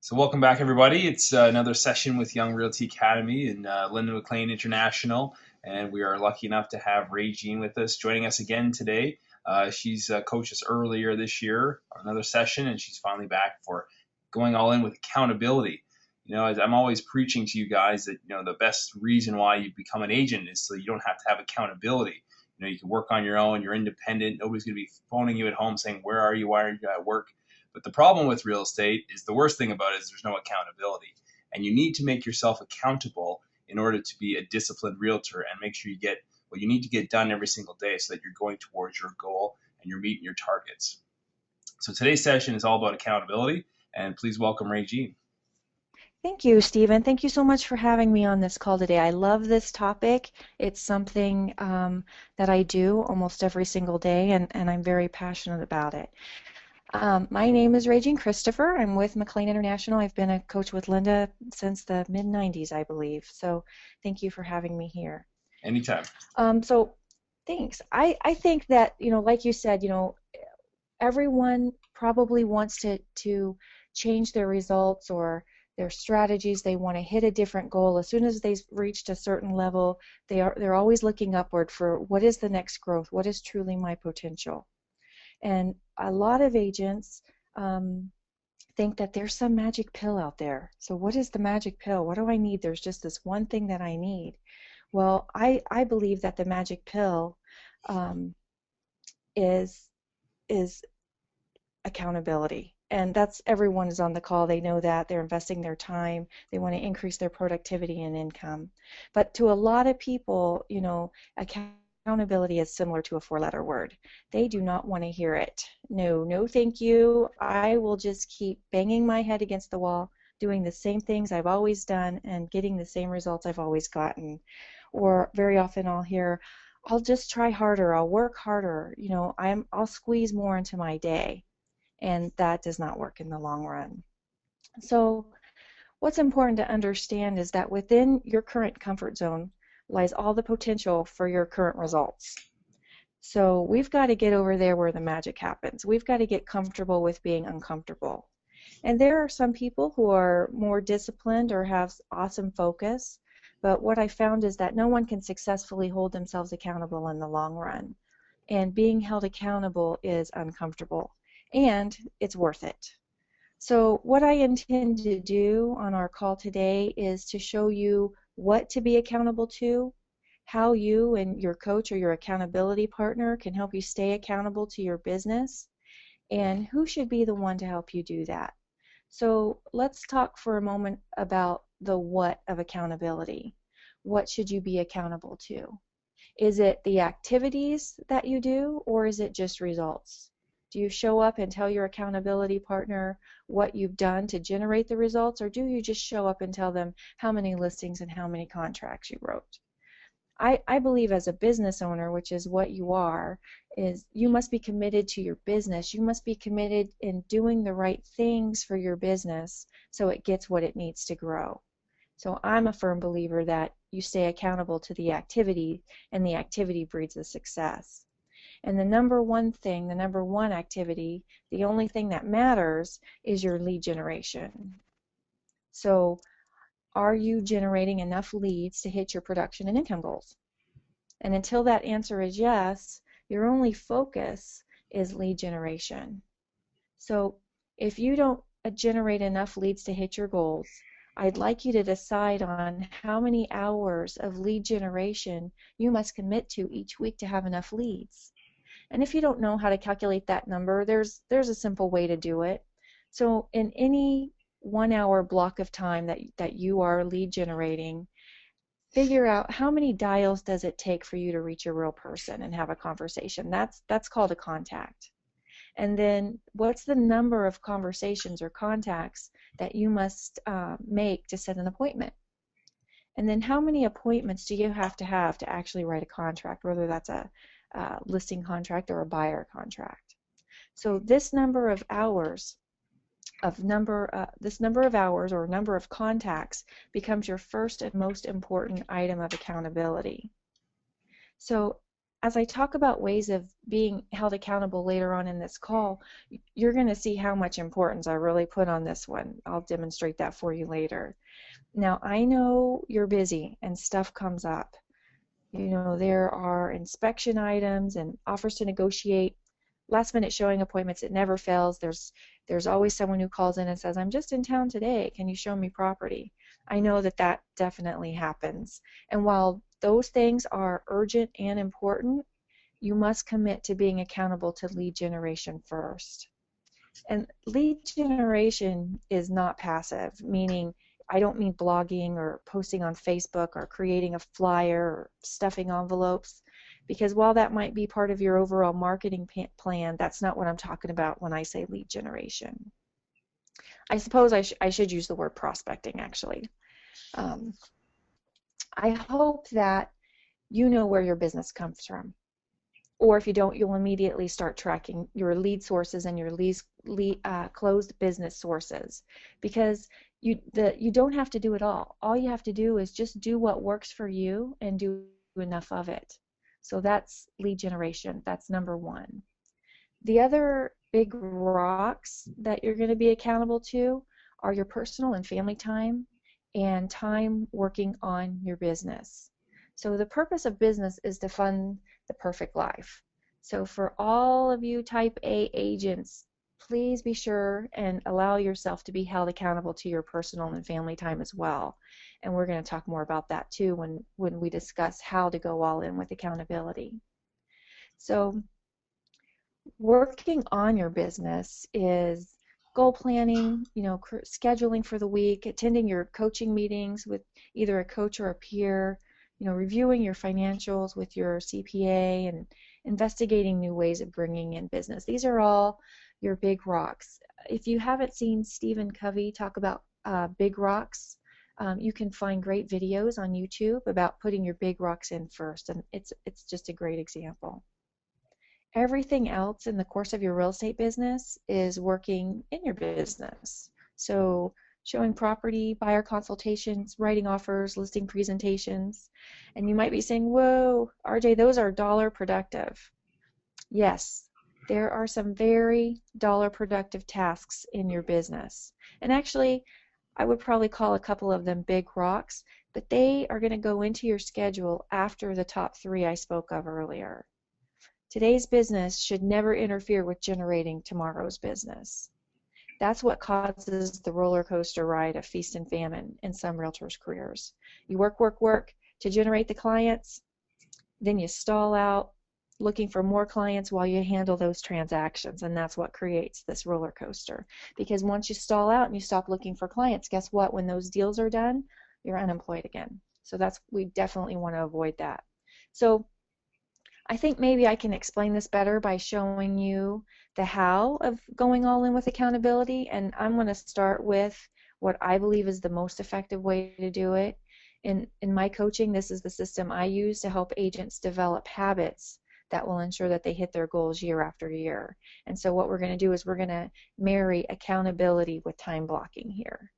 So welcome back, everybody. It's another session with Young Realty Academy and Linda McLean International, and we are lucky enough to have Ray Jean with us, joining us again today. She's coached us earlier this year on another session, and she's finally back for going all in with accountability. As I'm always preaching to you guys that the best reason why you become an agent is so you don't have to have accountability. You can work on your own. You're independent. Nobody's going to be phoning you at home saying, "Where are you? Why are you at work?" But the problem with real estate is the worst thing about it is there's no accountability. And you need to make yourself accountable in order to be a disciplined realtor and make sure you get what you need to get done every single day so that you're going towards your goal and you're meeting your targets. So today's session is all about accountability, and please welcome Ray Jean. Thank you, Stephen. Thank you so much for having me on this call today. I love this topic. It's something that I do almost every single day, and I'm very passionate about it. My name is Regine Christopher. I'm with McLean International. I've been a coach with Linda since the mid-90s, I believe. So thank you for having me here. Anytime. So thanks. I think that, like you said, everyone probably wants to change their results or their strategies. They want to hit a different goal. As soon as they've reached a certain level, they're always looking upward for what is the next growth, what is truly my potential. And a lot of agents think that there's some magic pill out there. So what is the magic pill? What do I need? There's just this one thing that I need. Well, I believe that the magic pill is accountability. And that's everyone is on the call. They know that. They're investing their time. They want to increase their productivity and income. But to a lot of people, accountability is similar to a four-letter word. They do not want to hear it. No, no thank you. I will just keep banging my head against the wall, doing the same things I've always done and getting the same results I've always gotten. Or very often I'll hear, I'll just try harder, I'll work harder, I'll squeeze more into my day. And that does not work in the long run. So what's important to understand is that within your current comfort zone lies all the potential for your current results. So we've got to get over there where the magic happens. We've got to get comfortable with being uncomfortable. And there are some people who are more disciplined or have awesome focus, but what I found is that no one can successfully hold themselves accountable in the long run. And being held accountable is uncomfortable, and it's worth it. So what I intend to do on our call today is to show you what to be accountable to, how you and your coach or your accountability partner can help you stay accountable to your business, and who should be the one to help you do that. So let's talk for a moment about the what of accountability. What should you be accountable to? Is it the activities that you do, or is it just results? Do you show up and tell your accountability partner what you've done to generate the results, or do you just show up and tell them how many listings and how many contracts you wrote? I believe as a business owner, which is what you are, is you must be committed to your business. You must be committed in doing the right things for your business so it gets what it needs to grow. So I'm a firm believer that you stay accountable to the activity, and the activity breeds the success. And the number one thing, the number one activity, the only thing that matters is your lead generation. So are you generating enough leads to hit your production and income goals? And until that answer is yes, your only focus is lead generation. So if you don't generate enough leads to hit your goals, I'd like you to decide on how many hours of lead generation you must commit to each week to have enough leads. And if you don't know how to calculate that number, there's a simple way to do it. So in any 1 hour block of time that you are lead generating, figure out how many dials does it take for you to reach a real person and have a conversation. That's called a contact. And then what's the number of conversations or contacts that you must make to set an appointment? And then how many appointments do you have to actually write a contract, whether that's a listing contract or a buyer contract? So this number of hours or number of contacts becomes your first and most important item of accountability. So as I talk about ways of being held accountable later on in this call, you're going to see how much importance I really put on this one. I'll demonstrate that for you later. Now, I know you're busy and stuff comes up. There are inspection items and offers to negotiate, last minute showing appointments. It never fails. There's always someone who calls in and says, I'm just in town today. Can you show me property? I know that that definitely happens. And while those things are urgent and important, you must commit to being accountable to lead generation first. And lead generation is not passive, meaning I don't mean blogging or posting on Facebook or creating a flyer or stuffing envelopes, because while that might be part of your overall marketing plan, that's not what I'm talking about when I say lead generation. I suppose I should use the word prospecting, actually. Um, I hope that you know where your business comes from. Or if you don't, you'll immediately start tracking your lead sources and your closed business sources, because you don't have to do it all. All you have to do is just do what works for you and do enough of it. So that's lead generation. That's number one. The other big rocks that you're going to be accountable to are your personal and family time and time working on your business. So the purpose of business is to fund the perfect life. So for all of you type A agents, please be sure and allow yourself to be held accountable to your personal and family time as well. And we're going to talk more about that too when we discuss how to go all in with accountability. So working on your business is goal planning, scheduling for the week, attending your coaching meetings with either a coach or a peer, reviewing your financials with your CPA, and investigating new ways of bringing in business. These are all your big rocks. If you haven't seen Stephen Covey talk about big rocks, you can find great videos on YouTube about putting your big rocks in first, and it's just a great example. Everything else in the course of your real estate business is working in your business. So showing property, buyer consultations, writing offers, listing presentations. And you might be saying, whoa, RJ, those are dollar productive. Yes, there are some very dollar productive tasks in your business. And actually, I would probably call a couple of them big rocks, but they are going to go into your schedule after the top three I spoke of earlier. Today's business should never interfere with generating tomorrow's business. That's what causes the roller coaster ride of feast and famine in some realtors' careers. You work, work, work to generate the clients, then you stall out looking for more clients while you handle those transactions, and that's what creates this roller coaster. Because once you stall out and you stop looking for clients, guess what? When those deals are done, you're unemployed again. So we definitely want to avoid that. So I think maybe I can explain this better by showing you the how of going all in with accountability, and I'm going to start with what I believe is the most effective way to do it. In my coaching, this is the system I use to help agents develop habits that will ensure that they hit their goals year after year. And so what we're going to do is we're going to marry accountability with time blocking here,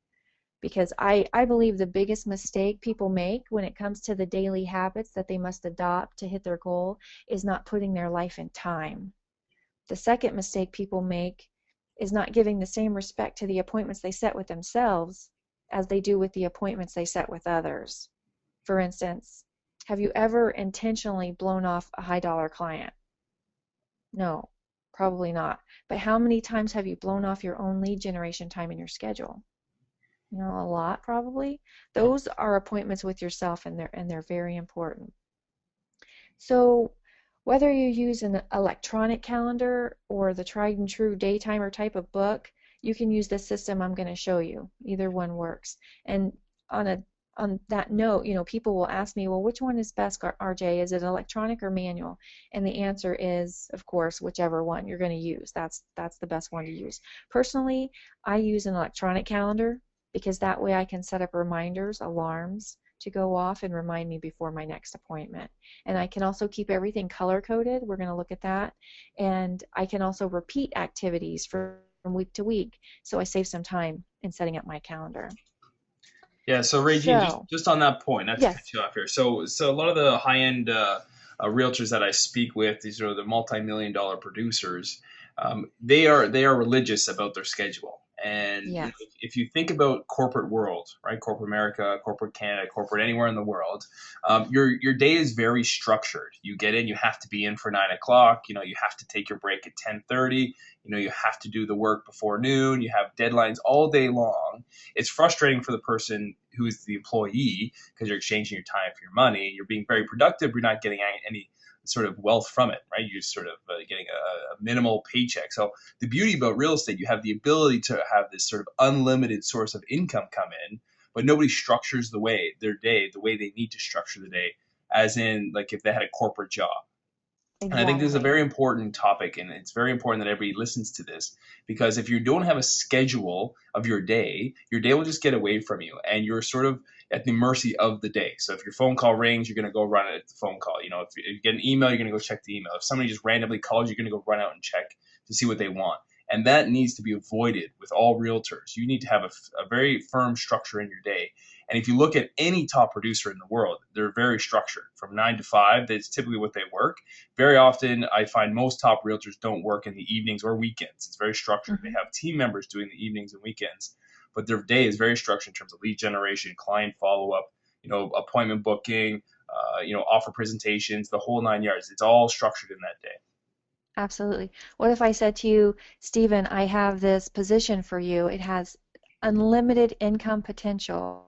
because I believe the biggest mistake people make when it comes to the daily habits that they must adopt to hit their goal is not putting their life in time. The second mistake people make is not giving the same respect to the appointments they set with themselves as they do with the appointments they set with others. For instance, have you ever intentionally blown off a high dollar client? No, probably not. But how many times have you blown off your own lead generation time in your schedule? A lot probably. Those are appointments with yourself, and they're very important. So whether you use an electronic calendar or the tried and true daytimer type of book, you can use this system I'm going to show you. Either one works. And on that note, people will ask me, well, which one is best, RJ? Is it electronic or manual? And the answer is, of course, whichever one you're going to use. That's the best one to use. Personally, I use an electronic calendar because that way I can set up reminders, alarms to go off and remind me before my next appointment. And I can also keep everything color-coded. We're going to look at that. And I can also repeat activities from week to week, so I save some time in setting up my calendar. Yeah, so Regine, just So, just on that point, not to cut yes. you off here. So a lot of the high end realtors that I speak with, these are the multi-million dollar producers. They are religious about their schedule. And Yes. if you think about corporate world, right, corporate America, corporate Canada, corporate anywhere in the world, your day is very structured. You get in, you have to be in for 9 o'clock. You have to take your break at 10:30. You have to do the work before noon. You have deadlines all day long. It's frustrating for the person who is the employee because you're exchanging your time for your money. You're being very productive. You're not getting any sort of wealth from it, right? You're just sort of getting a minimal paycheck. So the beauty about real estate, you have the ability to have this sort of unlimited source of income come in, but nobody structures their day the way they need to structure the day, as in like if they had a corporate job. And I think this is a Exactly. very important topic, and it's very important that everybody listens to this because if you don't have a schedule of your day will just get away from you, and you're sort of at the mercy of the day. So if your phone call rings, you're going to go run at the phone call. If you get an email, you're going to go check the email. If somebody just randomly calls, you're going to go run out and check to see what they want. And that needs to be avoided with all realtors. You need to have a very firm structure in your day. And if you look at any top producer in the world, they're very structured from 9 to 5. That's typically what they work. Very often, I find most top realtors don't work in the evenings or weekends. It's very structured. They Hmm. have team members doing the evenings and weekends, but their day is very structured in terms of lead generation, client follow up, appointment booking, offer presentations, the whole 9 yards. It's all structured in that day. Absolutely. What if I said to you, Stephen, I have this position for you. It has unlimited income potential,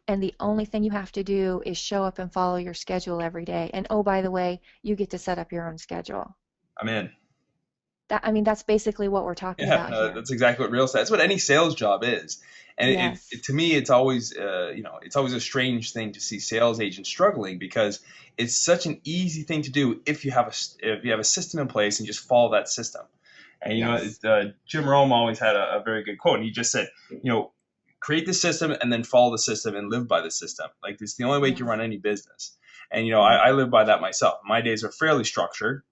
and the only thing you have to do is show up and follow your schedule every day. And oh, by the way, you get to set up your own schedule. I'm in. I mean, that's basically what we're talking Yeah, about no, here. that's exactly what real estate. That's what any sales job is, and Yes. to me, it's always it's always a strange thing to see sales agents struggling because it's such an easy thing to do if you have a system in place and just follow that system. And Yes. Jim Rome always had a very good quote, and he just said, create the system and then follow the system and live by the system. Like it's the only way you can Yes. run any business. And Right. I live by that myself. My days are fairly structured.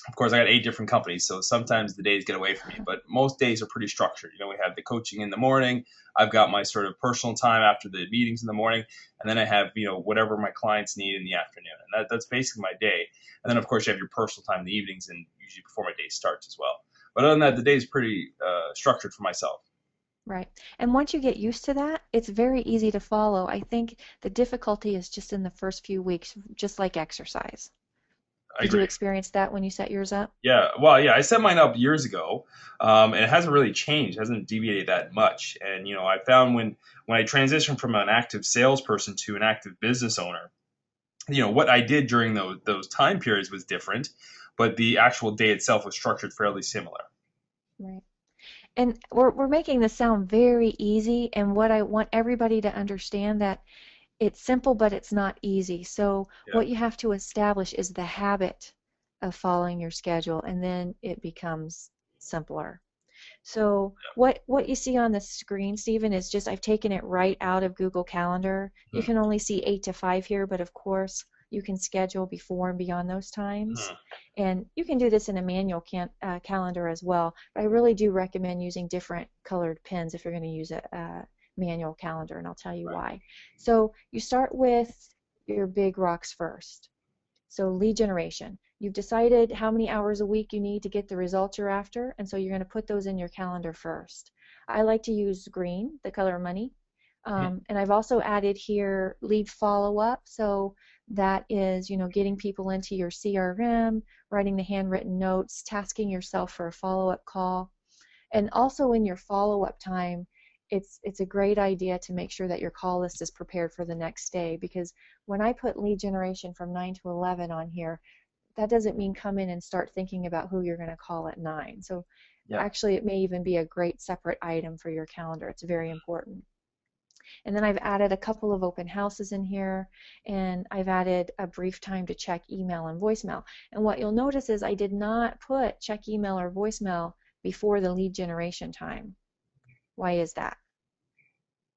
Of course, I got 8 different companies, so sometimes the days get away from me, but most days are pretty structured. We have the coaching in the morning. I've got my sort of personal time after the meetings in the morning, and then I have, whatever my clients need in the afternoon. And that's basically my day. And then, of course, you have your personal time in the evenings and usually before my day starts as well. But other than that, the day is pretty structured for myself. Right. And once you get used to that, it's very easy to follow. I think the difficulty is just in the first few weeks, just like exercise. I Did you agree. experience that when you set yours up? Yeah, well, yeah, I set mine up years ago, and it hasn't really changed, hasn't deviated that much. And I found when I transitioned from an active salesperson to an active business owner, what I did during those time periods was different, but the actual day itself was structured fairly similar. Right. And we're making this sound very easy, and what I want everybody to understand that it's simple, but it's not easy. So Yeah, what you have to establish is the habit of following your schedule, and then it becomes simpler. So what you see on the screen, Stephen, is just I've taken it right out of Google Calendar. You hmm can only see 8 to 5 here, but of course you can schedule before and beyond those times. hmm And you can do this in a manual calendar as well. But I really do recommend using different colored pens if you're going to use a manual calendar, and I'll tell you right. why. So you start with your big rocks first. So lead generation. You've decided how many hours a week you need to get the results you're after, and so you're going to put those in your calendar first. I like to use green, the color money. hmm And I've also added here lead follow-up. So that is, getting people into your CRM, writing the handwritten notes, tasking yourself for a follow-up call. And also in your follow-up time, it's a great idea to make sure that your call list is prepared for the next day, because when I put lead generation from 9 to 11 on here, that doesn't mean come in and start thinking about who you're going to call at 9. So Yeah, actually it may even be a great separate item for your calendar. It's very important. And then I've added a couple of open houses in here, and I've added a brief time to check email and voicemail. And what you'll notice is I did not put check email or voicemail before the lead generation time. Why is that?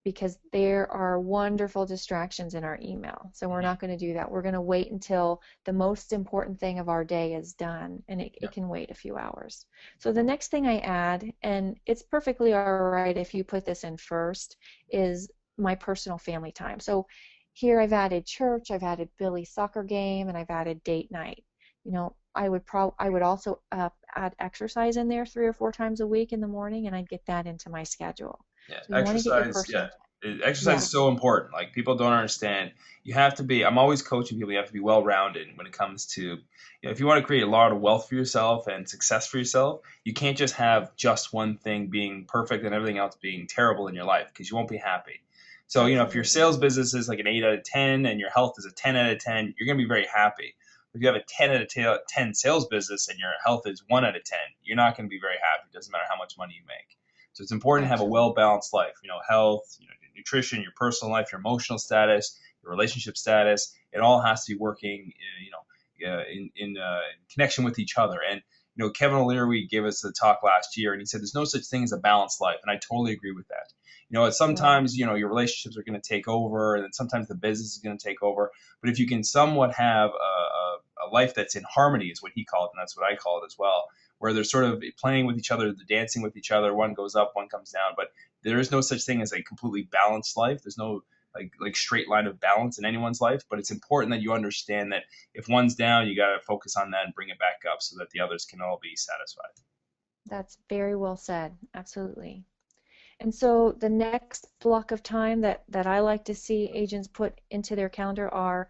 Because there are wonderful distractions in our email. So we're hmm not going to do that. We're going to wait until the most important thing of our day is done, and yeah, it can wait a few hours. So the next thing I add, and it's perfectly all right if you put this in first, is my personal family time. So here I've added church, I've added Billy's soccer game, and I've added date night. I would also add exercise in there 3 or 4 times a week in the morning, and I'd get that into my schedule. Yeah, So you want to get your exercise. Yeah, personal time. exercise Yeah, is so important. Like people don't understand. You have to be. I'm always coaching people. You have to be well rounded when it comes to, if you want to create a lot of wealth for yourself and success for yourself, you can't just have just one thing being perfect and everything else being terrible in your life because you won't be happy. So if your absolutely. sales business is like an 8 out of 10 and your health is a 10 out of 10, you're gonna be very happy. If you have a 10 out of 10 sales business and your health is 1 out of 10, you're not going to be very happy. It doesn't matter how much money you make. So it's important to have a well Absolutely. balanced life. Health, nutrition, your personal life, your emotional status, your relationship status. It all has to be working, in connection with each other. And Kevin O'Leary gave us the talk last year, and he said there's no such thing as a balanced life, and I totally agree with that. Right. Sometimes your relationships are going to take over, and then sometimes the business is going to take over. But if you can somewhat have a life that's in harmony, is what he called it, and that's what I call it as well, where they're sort of playing with each other, they're dancing with each other. One goes up, one comes down, but there is no such thing as a completely balanced life. There's no like straight line of balance in anyone's life, but it's important that you understand that if one's down, you got to focus on that and bring it back up so that the others can all be satisfied. That's very well said. Absolutely. And so the next block of time that I like to see agents put into their calendar are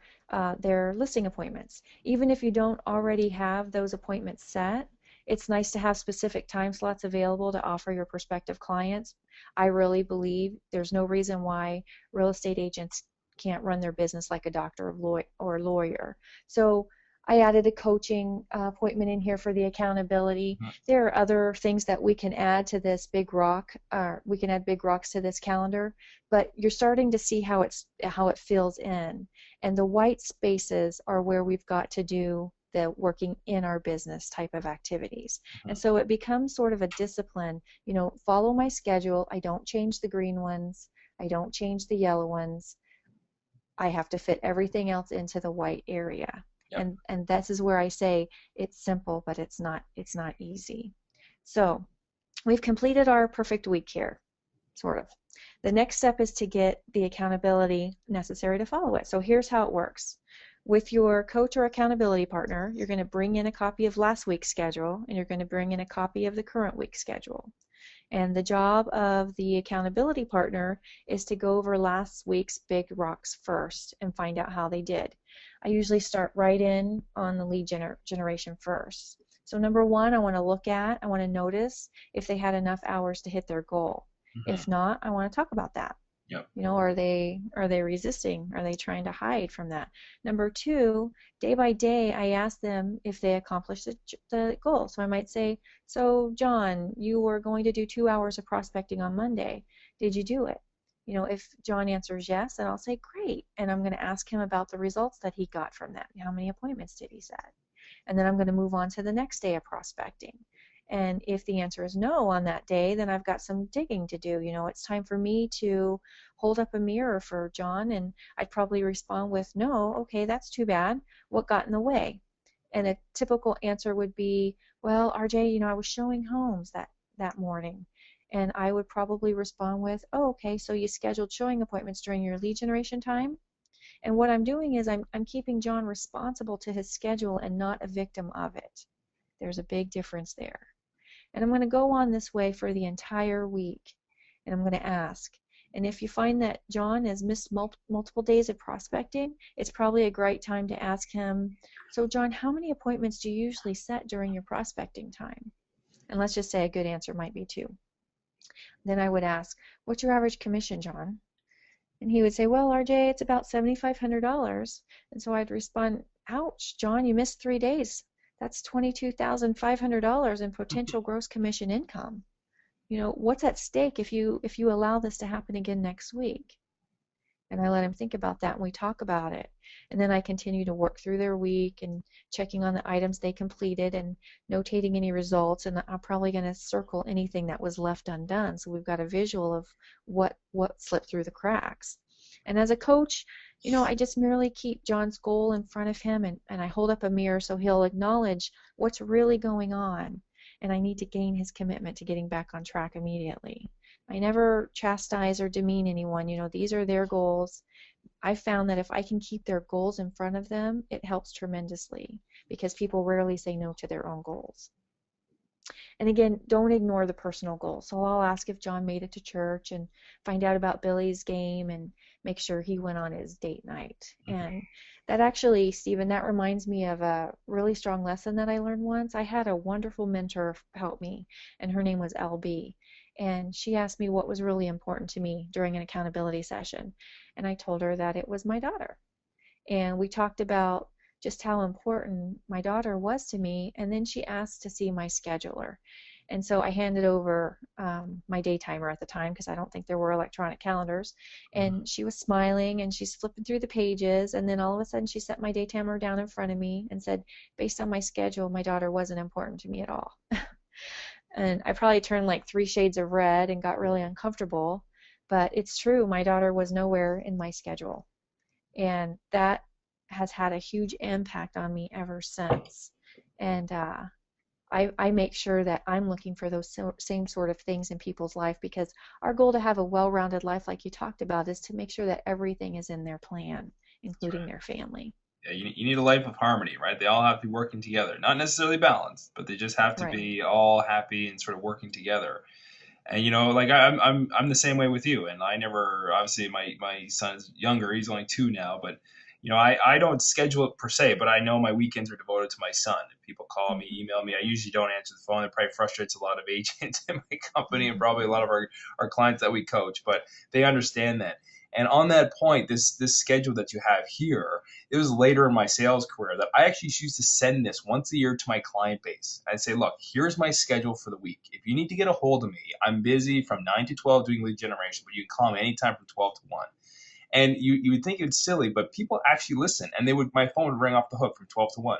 their listing appointments. Even if you don't already have those appointments set, it's nice to have specific time slots available to offer your prospective clients. I really believe there's no reason why real estate agents can't run their business like a doctor or a lawyer. So I added a coaching appointment in here for the accountability. Mhm. There are other things that we can add to this big rock. We can add big rocks to this calendar, but you're starting to see how it fills in, and the white spaces are where we've got to do the working in our business type of activities. And Mhm. so it becomes sort of a discipline. Follow my schedule. I don't change the green ones. I don't change the yellow ones. I have to fit everything else into the white area. Yep. And this is where I say it's simple, but it's not easy. So we've completed our perfect week here, sort of. The next step is to get the accountability necessary to follow it. So here's how it works. With your coach or accountability partner, you're going to bring in a copy of last week's schedule, and you're going to bring in a copy of the current week's schedule. And the job of the accountability partner is to go over last week's big rocks first and find out how they did. I usually start right in on the lead generation first. So number one, I want to notice if they had enough hours to hit their goal. Mhm. If not, I want to talk about that. Yep. Are they resisting? Are they trying to hide from that? Number two, day by day, I ask them if they accomplished the goal. So I might say, so John, you were going to do 2 hours of prospecting on Monday. Did you do it? If John answers yes, then I'll say great, and I'm going to ask him about the results that he got from that. How many appointments did he set? And then I'm going to move on to the next day of prospecting. And if the answer is no on that day, then I've got some digging to do. It's time for me to hold up a mirror for John, and I'd probably respond with, no, okay, that's too bad. What got in the way? And a typical answer would be, well, RJ, I was showing homes that morning. And I would probably respond with, oh, okay, so you scheduled showing appointments during your lead generation time? And what I'm doing is I'm keeping John responsible to his schedule and not a victim of it. There's a big difference there. And I'm going to go on this way for the entire week. And I'm going to ask. And if you find that John has missed multiple days of prospecting, it's probably a great time to ask him, so John, how many appointments do you usually set during your prospecting time? And let's just say a good answer might be two. Then I would ask, what's your average commission, John? And he would say, well, RJ, it's about $7,500. And so I'd respond, ouch, John, you missed 3 days. That's $22,500 in potential gross commission income. What's at stake if you allow this to happen again next week? And I let him think about that, and we talk about it. And then I continue to work through their week and checking on the items they completed and notating any results. And I'm probably going to circle anything that was left undone, so we've got a visual of what slipped through the cracks. And as a coach, I just merely keep John's goal in front of him, and I hold up a mirror so he'll acknowledge what's really going on. And I need to gain his commitment to getting back on track immediately. I never chastise or demean anyone. These are their goals. I found that if I can keep their goals in front of them, it helps tremendously because people rarely say no to their own goals. And again, don't ignore the personal goals. So I'll ask if John made it to church and find out about Billy's game and make sure he went on his date night. And that actually, Stephen, that reminds me of a really strong lesson that I learned once. I had a wonderful mentor help me, and her name was LB. And she asked me what was really important to me during an accountability session. And I told her that it was my daughter. And we talked about just how important my daughter was to me. And then she asked to see my scheduler. And so I handed over my day timer at the time because I don't think there were electronic calendars. Mhm. And she was smiling and she's flipping through the pages. And then all of a sudden she set my day timer down in front of me and said, based on my schedule, my daughter wasn't important to me at all. And I probably turned like 3 shades of red and got really uncomfortable. But it's true, my daughter was nowhere in my schedule. And that has had a huge impact on me ever since. And I make sure that I'm looking for those same sort of things in people's life because our goal to have a well-rounded life, like you talked about, is to make sure that everything is in their plan, That's including right. their family. Yeah, you need a life of harmony, right? They all have to be working together, not necessarily balanced, but they just have to Right. be all happy and sort of working together. And like I'm the same way with you. And I never, obviously my son's younger, he's only 2 now, but I don't schedule it per se, but I know my weekends are devoted to my son. If people call me, Mm-hmm. email me, I usually don't answer the phone. It probably frustrates a lot of agents in my company and probably a lot Mm-hmm. of our clients that we coach, but they understand that. And on that point, this schedule that you have here, it was later in my sales career that I actually used to send this once a year to my client base. I'd say, look, here's my schedule for the week. If you need to get a hold of me, I'm busy from 9 to 12 doing lead generation, but you can call me anytime from 12 to 1. And you would think it's silly, but people actually listen, and my phone would ring off the hook from 12 to 1.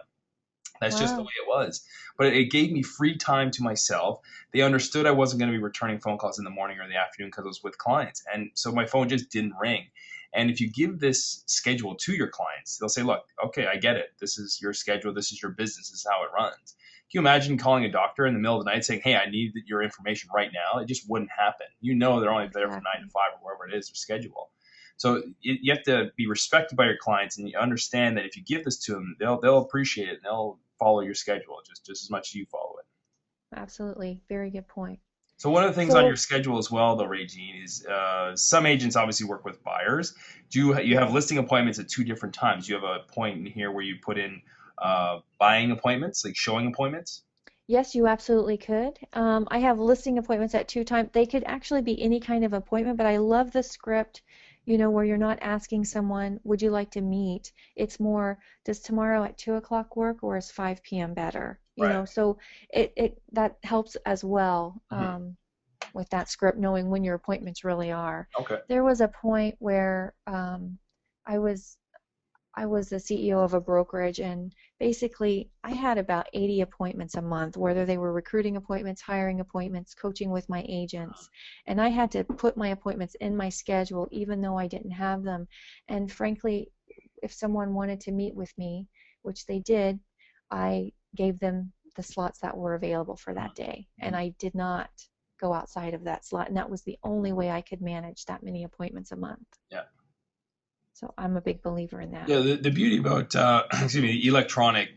That's just the way Wow. it was. But it gave me free time to myself. They understood I wasn't going to be returning phone calls in the morning or the afternoon because I was with clients. And so my phone just didn't ring. And if you give this schedule to your clients, they'll say, look, okay, I get it. This is your schedule. This is your business. This is how it runs. Can you imagine calling a doctor in the middle of the night saying, hey, I need your information right now? It just wouldn't happen. They're only there from 9 to Exactly. 5 or wherever it is, their schedule. So you have to be respected by your clients, and you understand that if you give this to them, they'll appreciate it and they'll follow your schedule just as much as you follow it. Absolutely. Very good point. So one of the things on your So, schedule as well, though, Regine, is some agents obviously work with buyers. You have yes. listing appointments at two different times? You have a point in here where you put in buying appointments, like showing appointments. Yes, you absolutely could. I have listing appointments at 2 times. They could actually be any kind of appointment, but I love the script, where you're not asking someone, would you like to meet? It's more, does tomorrow at 2 o'clock work or is 5 p.m. better? Right. So it that helps as well Hmm. with that script, knowing when your appointments really are. Okay. There was a point where I was I was the CEO of a brokerage, and basically I had about 80 appointments a month, whether they were recruiting appointments, hiring appointments, coaching with my agents. And I had to put my appointments in my schedule even though I didn't have them. And frankly, if someone wanted to meet with me, which they did, I gave them the slots that were available for that day. And Mhm. I did not go outside of that slot. And that was the only way I could manage that many appointments a month. Yeah. So I'm a big believer in that. Yeah, the beauty about excuse me, electronic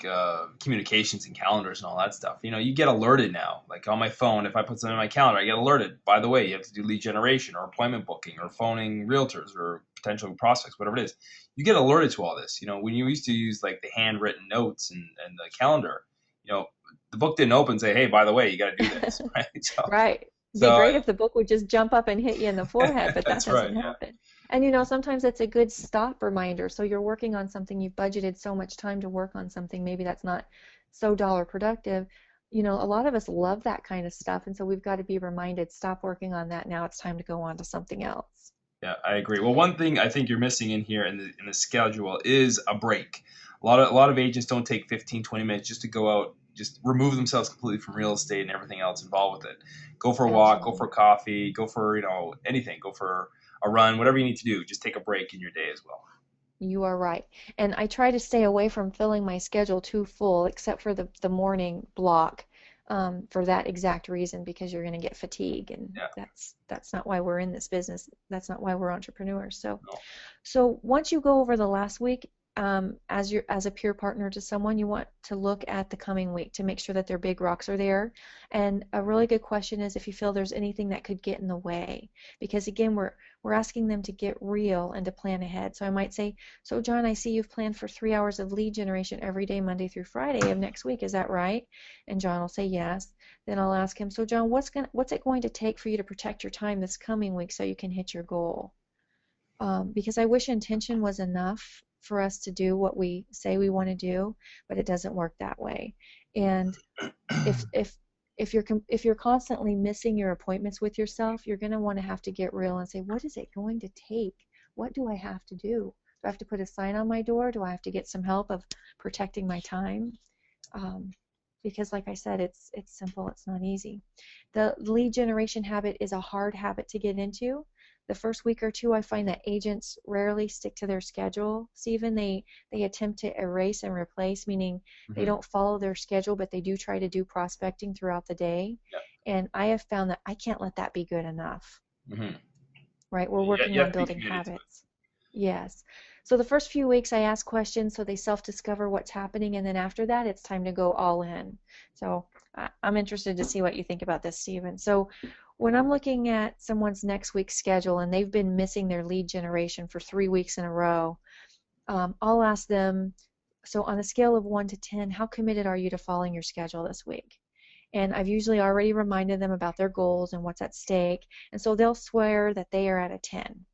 communications and calendars and all that stuff. You get alerted now. Like on my phone, if I put something in my calendar, I get alerted. By the way, you have to do lead generation or appointment booking or phoning realtors or potential prospects, whatever it is. You get alerted to all this. When you used to use like the handwritten notes and the calendar, you know, the book didn't open and say, hey, by the way, you got to do this, right? Right. Be So great if the book would just jump up and hit you in the forehead, but that that's right. doesn't Yeah. happen. And sometimes it's a good stop reminder. So you're working on something, you've budgeted so much time to work on something, maybe that's not so dollar productive. A lot of us love that kind of stuff, and so we've got to be reminded, stop working on that now, it's time to go on to something else. Yeah, I agree. Well, one thing I think you're missing in here in the schedule is a break. A lot of agents don't take 15, 20 minutes just to go out, just remove themselves completely from real estate and everything else involved with it. Go for a walk, go for Absolutely. coffee, go for, anything, go for a run, whatever you need to do. Just take a break in your day as well. You are right. And I try to stay away from filling my schedule too full, except for the morning block. for that exact reason, because you're going to get fatigue, and Yeah. that's not why we're in this business. That's not why we're entrepreneurs. So No. so once you go over the last week, as a peer partner to someone, you want to look at the coming week to make sure that their big rocks are there. And a really good question is if you feel there's anything that could get in the way, because again, we're asking them to get real and to plan ahead. So I might say, so John, I see you've planned for 3 hours of lead generation every day, Monday through Friday of next week. Is that right? And John will say yes. Then I'll ask him, so John, what's it going to take for you to protect your time this coming week so you can hit your goal? Because I wish intention was enough for us to do what we say we want to do, but it doesn't work that way. And if if if you're constantly missing your appointments with yourself, you're going to want to have to get real and say, what is it going to take? What do I have to do? Do I have to put a sign on my door? Do I have to get some help of protecting my time? Um, because like I said, it's simple, it's not easy. The lead generation habit is a hard habit to get into. The first week or two, I find that agents rarely stick to their schedule. Stephen, they attempt to erase and replace, meaning they Hmm. don't follow their schedule, but they do try to do prospecting throughout the day. Yeah. And I have found that I can't let that be good enough, Hmm. right? We're Yeah, working you on have to be building committed to habits. Yes. So the first few weeks I ask questions so they self-discover what's happening, and then after that it's time to go all in. So I'm interested to see what you think about this, Stephen. So when I'm looking at someone's next week's schedule and they've been missing their lead generation for 3 weeks in a row, I'll ask them, so on a scale of 1 to 10, how committed are you to following your schedule this week? And I've usually already reminded them about their goals and what's at stake, and so they'll swear that they are at a 10.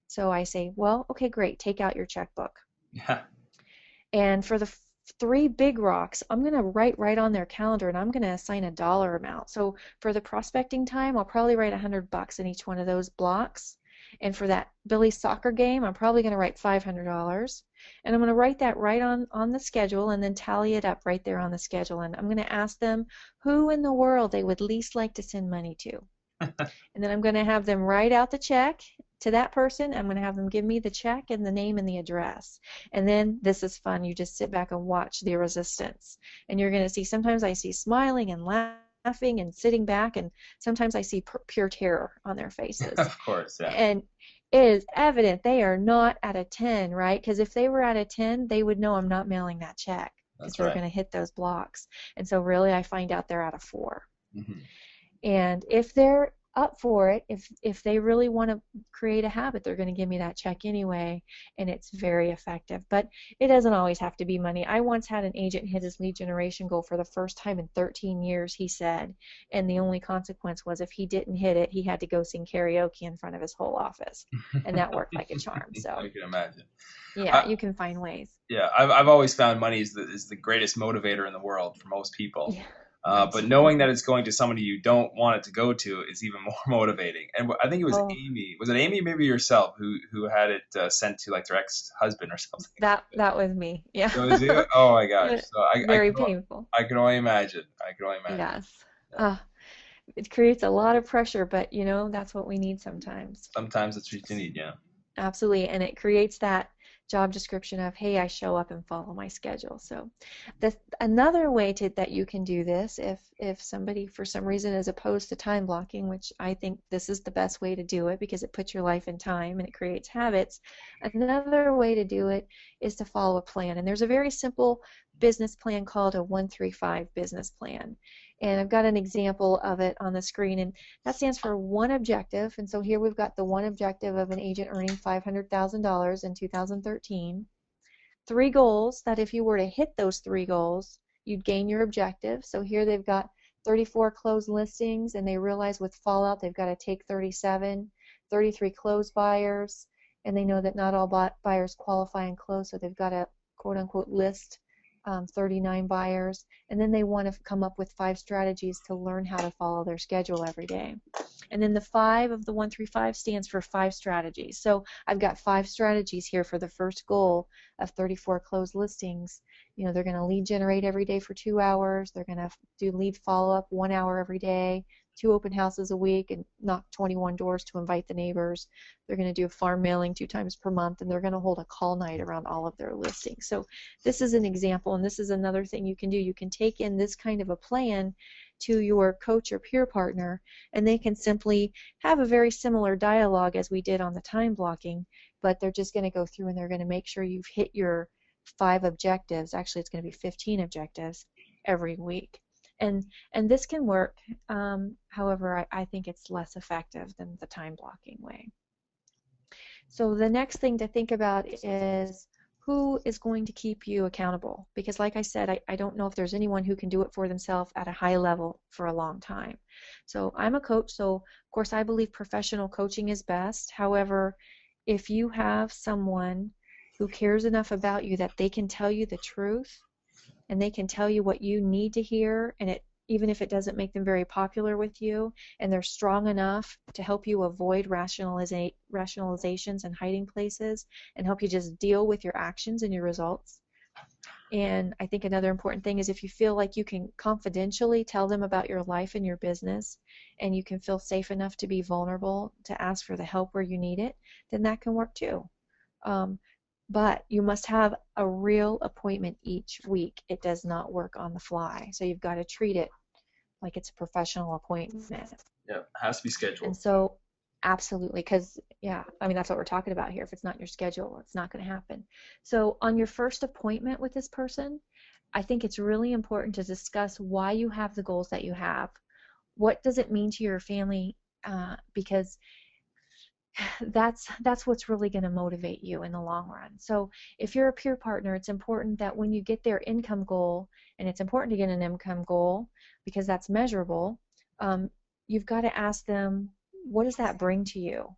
So I say, well, okay, great, take out your checkbook. it. Yeah. And for the three big rocks, I'm going to write right on their calendar and I'm going to assign a dollar amount. So for the prospecting time, I'll probably write $100 in each one of those blocks. And for that Billy soccer game, I'm probably going to write $500. And I'm going to write that right on the schedule and then tally it up right there on the schedule. And I'm going to ask them who in the world they would least like to send money to. And then I'm going to have them write out the check to that person. I'm going to have them give me the check and the name and the address. And then this is fun. You just sit back and watch the resistance. And you're going to see sometimes I see smiling and laughing and sitting back, and sometimes I see pure terror on their faces. Of course. Yeah. And it is evident they are not at a 10, right? Because if they were at a 10, they would know I'm not mailing that check because That's they're right. going to hit those blocks. And so really I find out they're at a 4. Hmm. And if they're up for it, if they really want to create a habit, they're going to give me that check anyway, and it's very effective. But it doesn't always have to be money. I once had an agent hit his lead generation goal for the first time in 13 years, he said, and the only consequence was if he didn't hit it, he had to go sing karaoke in front of his whole office, and that worked like a charm. I So can imagine. yeah, I, you can find ways. yeah, I've always found money is the greatest motivator in the world for most people. Yeah, But knowing that absolutely. it's going to somebody you don't want it to go to is even more motivating. And I think it was Oh, Amy. Was it Amy, maybe yourself, who had it sent to like their ex-husband or something like that? that was me. Yeah. That was you? Oh my gosh. Yeah, So very painful. I could only imagine. I could only imagine. Yes. Yeah. Uh, it creates a lot of pressure, but that's what we need sometimes. Sometimes it's what you need. Yeah. Absolutely. And it creates that job description of, hey, I show up and follow my schedule. So another way that you can do this, if somebody for some reason is opposed to time blocking, which I think this is the best way to do it because it puts your life in time and it creates habits. Another way to do it is to follow a plan. And there's a very simple business plan called a 135 business plan. And I've got an example of it on the screen. And that stands for one objective. And so here we've got the one objective of an agent earning $500,000 in 2013. Three goals that if you were to hit those three goals, you'd gain your objective. So here they've got 34 closed listings, and they realize with Fallout they've got to take 37, 33 closed buyers, and they know that not all buyers qualify and close, so they've got to quote unquote list 39 buyers, and then they want to come up with 5 strategies to learn how to follow their schedule every day. And then the 5 of the 135 stands for 5 strategies. So I've got 5 strategies here for the first goal of 34 closed listings. They're going to lead generate every day for 2 hours. They're going to do lead follow-up 1 hour every day, 2 open houses a week, and knock 21 doors to invite the neighbors. They're going to do a farm mailing 2 times per month, and they're going to hold a call night around all of their listings. So this is an example, and this is another thing you can do. You can take in this kind of a plan to your coach or peer partner, and they can simply have a very similar dialogue as we did on the time blocking, but they're just going to go through and they're going to make sure you've hit your 5 objectives. Actually, it's going to be 15 objectives every week. And this can work. However, I think it's less effective than the time blocking way. So the next thing to think about is who is going to keep you accountable? Because like I said, I don't know if there's anyone who can do it for themselves at a high level for a long time. So I'm a coach, so of course I believe professional coaching is best. However, if you have someone who cares enough about you that they can tell you the truth and they can tell you what you need to hear, and it even if it doesn't make them very popular with you, and they're strong enough to help you avoid rationalizations and hiding places and help you just deal with your actions and your results. And I think another important thing is if you feel like you can confidentially tell them about your life and your business, and you can feel safe enough to be vulnerable to ask for the help where you need it, then that can work too. Um, but you must have a real appointment each week. It does not work on the fly. So you've got to treat it like it's a professional appointment. Yeah, has to be And scheduled. so, absolutely, because, yeah, I mean, that's what we're talking about here. If it's not your schedule, it's not going to happen. So, on your first appointment with this person, I think it's really important to discuss why you have the goals that you have. What does it mean to your family? Because that's what's really going to motivate you in the long run. So if you're a peer partner, it's important that when you get their income goal, and it's important to get an income goal because that's measurable, um, you've got to ask them, what does that bring to you?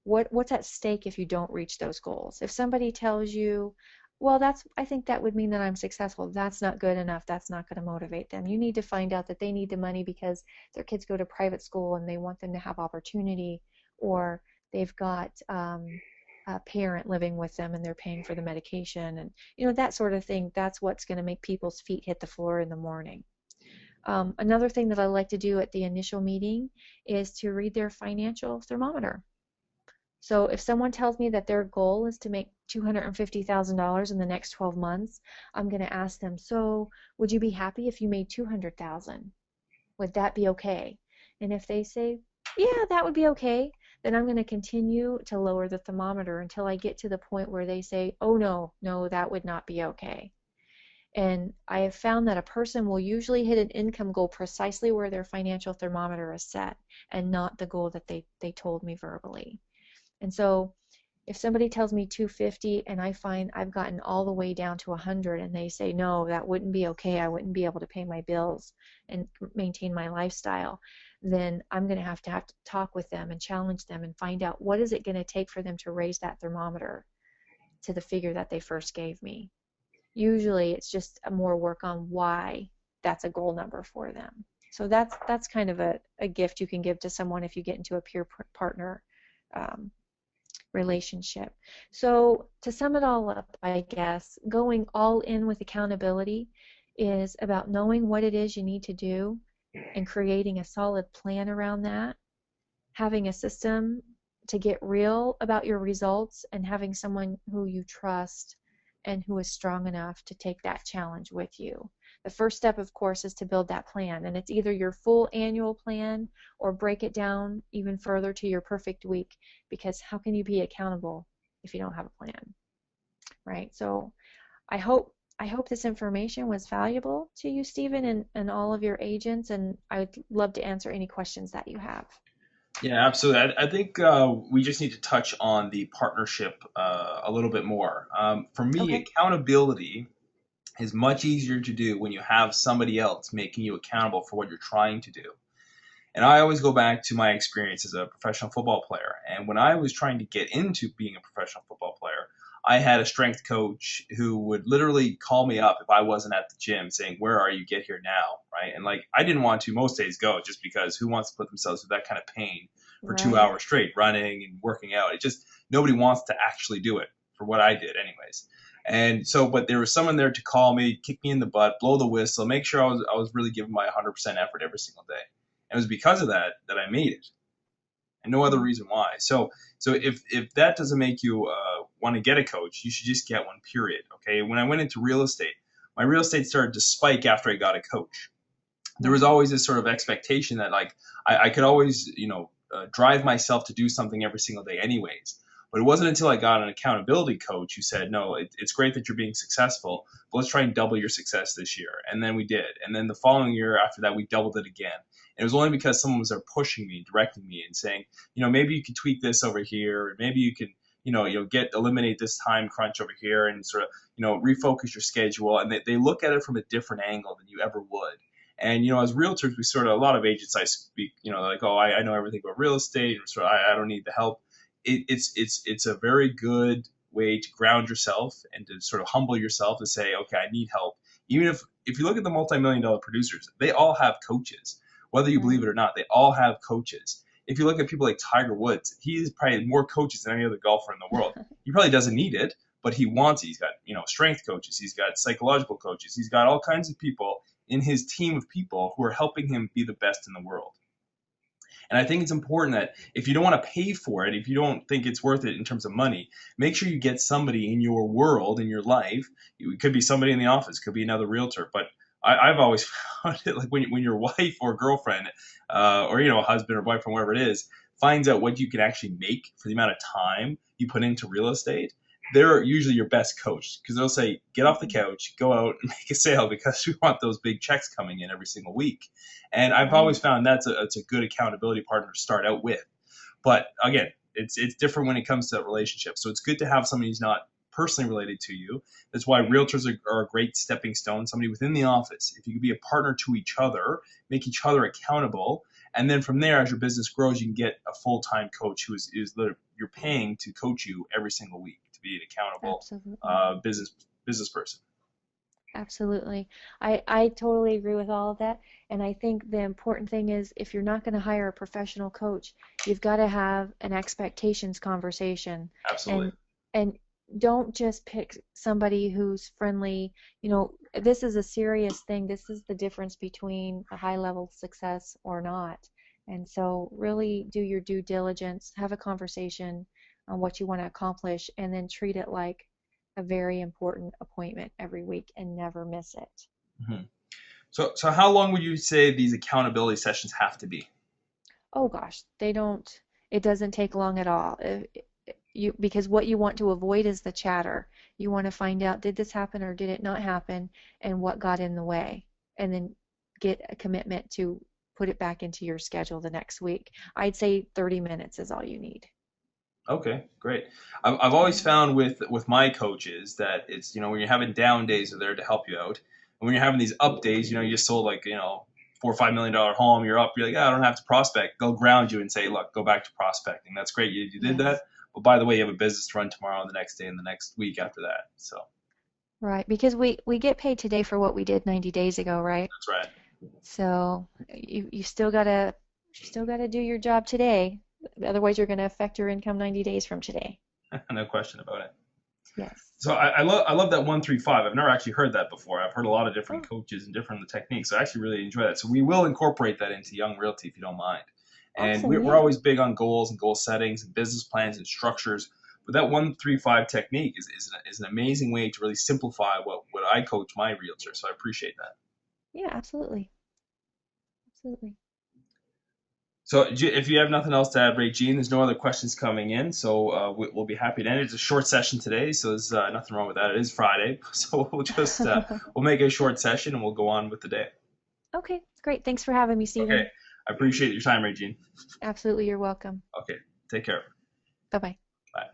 What's at stake if you don't reach those goals? If somebody tells you, well, I think that would mean that I'm successful, that's not good enough. That's not going to motivate them. You need to find out that they need the money because their kids go to private school and they want them to have opportunity, or they've got a parent living with them and they're paying for the medication, and that sort of thing. That's what's going to make people's feet hit the floor in the morning. Another thing that I like to do at the initial meeting is to read their financial thermometer. So if someone tells me that their goal is to make $250,000 in the next 12 months, I'm going to ask them, so would you be happy if you made 200,000? Would that be okay? And if they say, yeah, that would be okay, then I'm going to continue to lower the thermometer until I get to the point where they say, oh no, no, that would not be okay. And I have found that a person will usually hit an income goal precisely where their financial thermometer is set and not the goal that they told me verbally. And so if somebody tells me 250 and I find I've gotten all the way down to 100 and they say, no, that wouldn't be okay, I wouldn't be able to pay my bills and maintain my lifestyle, then I'm going to have to talk with them and challenge them and find out what is it going to take for them to raise that thermometer to the figure that they first gave me. Usually it's just more work on why that's a goal number for them. So that's kind of a gift you can give to someone if you get into a peer partner relationship. So to sum it all up, I guess, going all in with accountability is about knowing what it is you need to do and creating a solid plan around that, having a system to get real about your results, and having someone who you trust and who is strong enough to take that challenge with you. The first step, of course, is to build that plan, and it's either your full annual plan or break it down even further to your perfect week, because how can you be accountable if you don't have a plan, right? So I hope this information was valuable to you, Stephen, and all of your agents, and I would love to answer any questions that you have. Yeah, absolutely. I think we just need to touch on the partnership a little bit more. For me, Okay. accountability is much easier to do when you have somebody else making you accountable for what you're trying to do. And I always go back to my experience as a professional football player. And when I was trying to get into being a professional football player, I had a strength coach who would literally call me up if I wasn't at the gym saying, "Where are you? Get here now." Right. And like, I didn't want to most days go just because who wants to put themselves through that kind of pain for two Right. hours straight running and working out? It just, nobody wants to actually do it for what I did, anyways. And so, but there was someone there to call me, kick me in the butt, blow the whistle, make sure I was really giving my 100% effort every single day. And it was because of that that I made it, and no other Mm. reason why. So if that doesn't make you want to get a coach, you should just get one. Period. Okay. When I went into real estate, my real estate started to spike after I got a coach. there was Right. always this sort of expectation that like I could always drive myself to do something every single day anyways. But it wasn't until I got an accountability coach who said, no, it's great that you're being successful, but let's try and double your success this year. And then we did. And then the following year after that, we doubled it again. And it was only because someone was there pushing me, directing me, and saying, maybe you could tweak this over here, or maybe you can, eliminate this time crunch over here, and sort of, refocus your schedule. And they look at it from a different angle than you ever would. And as realtors, we sort of a lot of agents I speak, like, oh, I know everything about real estate, or sort of, I don't need the help. It's a very good way to ground yourself and to sort of humble yourself and say, okay, I need help. Even if you look at the multi-million-dollar producers, they all have coaches, whether you believe Right. it or not. They all have coaches. If you look at people like Tiger Woods, he has probably more coaches than any other golfer in the world. He probably doesn't need it, but he wants it. He's got strength coaches, he's got psychological coaches, he's got all kinds of people in his team of people who are helping him be the best in the world. And I think it's important that if you don't want to pay for it, if you don't think it's worth it in terms of money, make sure you get somebody in your world, in your life. It could be somebody in the office, could be another realtor. But I've always found it like when your wife or girlfriend, or a husband or boyfriend, whatever it is, finds out what you can actually make for the amount of time you put into real estate, they're usually your best coach because they'll say, get off the Mhm. couch, go out and make a sale because we want those big checks coming in every single week. And I've always Right. found it's a good accountability partner to start out with. But again, it's different when it comes to relationships. So it's good to have somebody who's not personally related to you. That's why realtors are a great stepping stone. Somebody within the office. If you could be a partner to each other, make each other accountable, and then from there, as your business grows, you can get a full time coach who you're paying to coach you every single week to be an accountable Absolutely. business person. Absolutely. I totally agree with all of that. And I think the important thing is if you're not going to hire a professional coach, you've got to have an expectations conversation. Absolutely. And and don't just pick somebody who's friendly. This is a serious thing. This is the difference between a high level success or not. And so really do your due diligence, have a conversation on what you want to accomplish, and then treat it like a very important appointment every week and never miss it. Mm-hmm. So how long would you say these accountability sessions have to be? Oh gosh, it doesn't take long at all. Because what you want to avoid is the chatter. You want to find out, did this happen or did it not happen, and what got in the way, and then get a commitment to put it back into your schedule the next week. I'd say 30 minutes is all you need. Okay, great. I've always found with my coaches that it's when you're having down days, they're there to help you out, and when you're having these up days, you just sold like $4 or $5 million home, you're up, you're like, I don't have to prospect. They'll ground you and say, look, go back to prospecting. That's great, you did that, Yes. but by the way, you have a business to run tomorrow, and the next day, and the next week after that. So Right, because we get paid today for what we did 90 days ago, right? that's right. So you still gotta do your job today. Otherwise, you're gonna affect your income 90 days from today. No question about it. Yes. So I love that 135. I've never actually heard that before. I've heard a lot of different Oh, coaches and different techniques. So I actually really enjoy that. So we will incorporate that into Young Realty if you don't mind. And awesome. we're Yeah. always big on goals and goal settings and business plans and structures. But that 135 technique is an amazing way to really simplify what I coach my realtors. So I appreciate that. Yeah, absolutely. Absolutely. So if you have nothing else to add, Ray Jean, there's no other questions coming in. So we'll be happy to end. It's a short session today, so there's nothing wrong with that. It is Friday, so we'll make it a short session and we'll go on with the day. Okay, great. Thanks for having me, Okay. Stephen. I appreciate your time, Ray Jean. Absolutely, you're welcome. Okay. Take care. Bye-bye. Bye.